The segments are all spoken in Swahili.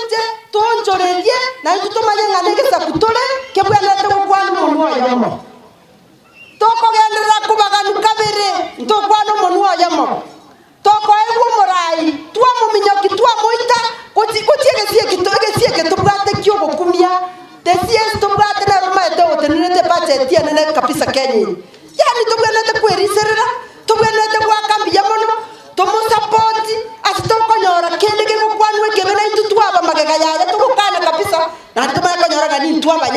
tuje tonjorerie na itutumanye nganegeza kutore kebwanete gukwana umuntu wayamo tokogendera kubaganu kabere ntokwana umuntu wayamo tokoegwo murai twa muminyoki twa muita kutigesie kitubwate kyo gukumia tesie tubwate na roma etote nete budget ya nene kabisa Kenya yani tubwanete kweriserera tubwanete gwakambia mono tomo support asitokonyora kende ke gukwanwe kebena intutwaba magega yaye tukukana kabisa na tumakonyora gani ntwaba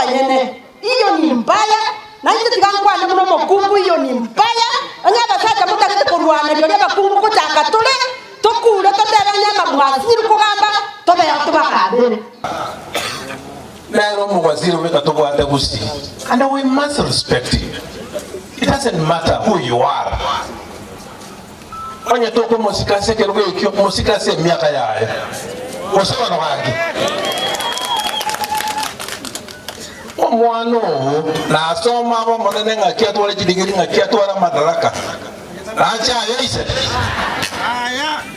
nyene iyo ni mbaya na hiyo tikangwana muno mokungu iyo ni mbaya anyaba sacha mukalete kurwana lyo bakungu kutanga tole tokule totera nyama mwasinyiru kogamba tobe yatubakabere Nairo mwasinyiru weka tobwate gusi and we must respect you. It doesn't matter who you are. Onye toko musikase kelwe ikyo musikase miaka yae osaba no haki omwano na asoma abo monene ngakia twale jidigiri ngakia twala madaraka acha yise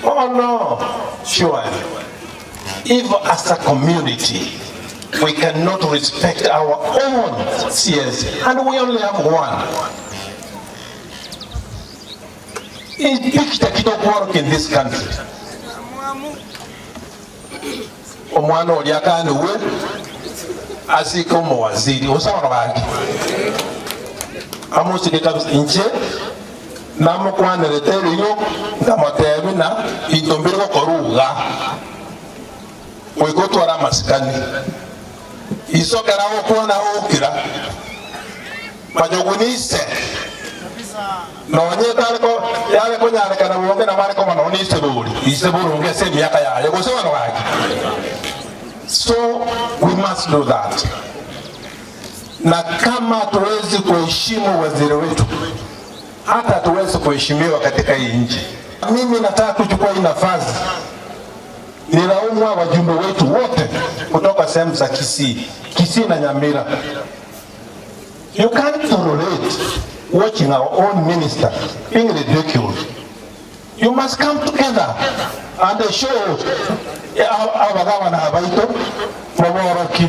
oh no sure if as a community we cannot respect our own CS and we only have one. Picture kitoko work in this country. Omwano oliakane we asiko mwaziri osawa bagi amusike kabisa inche namo kwane letero yo ngamatebe na itombere ko koruga weko twara masikani isokera wo kwana okira majogunise Onye talko yale ko nyale kana wonge na mare ko mano ni iseburu ngese miaka yaye ko sewa no waki. So we must do that. Na kama tuwezi kuheshimu waziri wetu hata tuwezi kuheshimiwa katika hii nchi. Mimi nataka kuchukua hii nafasi nilaumu wajumbe wetu wote kutoka sehemu za Kisii na Nyamira. You can't tolerate watching our own minister being ridiculed. You must come together and show our governor Habaito, Mawarachi,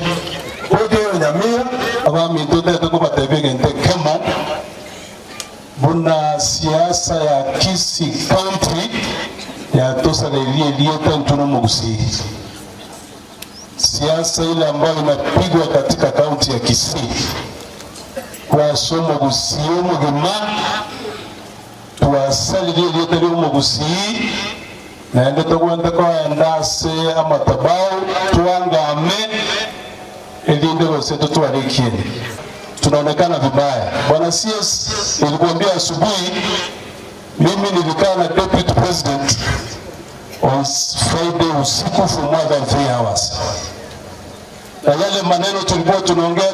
Ode Nyamira, Abami Dode Kubatebegente Kema, Buna siasa ya Kisii country ya tosa lieta ntunomugusi. Siasa ile ambayo inapigwa katika kaunti ya Kisii. Kwa somo gusio mugima tuwasali lieta mugusi na ndeto kwenda kwa ndase amatabao tuangame elinde roseto tuwalekie. Tunaonekana vibaya. Bwana CS nilikuambia asubuhi mimi nilikaa na deputy president on Friday usiku for more than 3 hours. Na yale maneno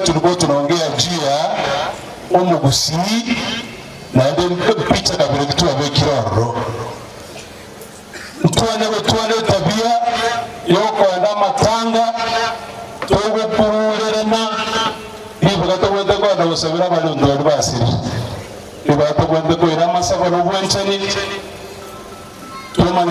tulikuwa tunaongea juu ya omugusi na ndio picha kabla kitu ya kiroro. Tuane tabia yoko anda matanga togo kurerena ibagato wende kwa na usabira bali ndo basiri ibagato wende kwa ina masaba no bwenchani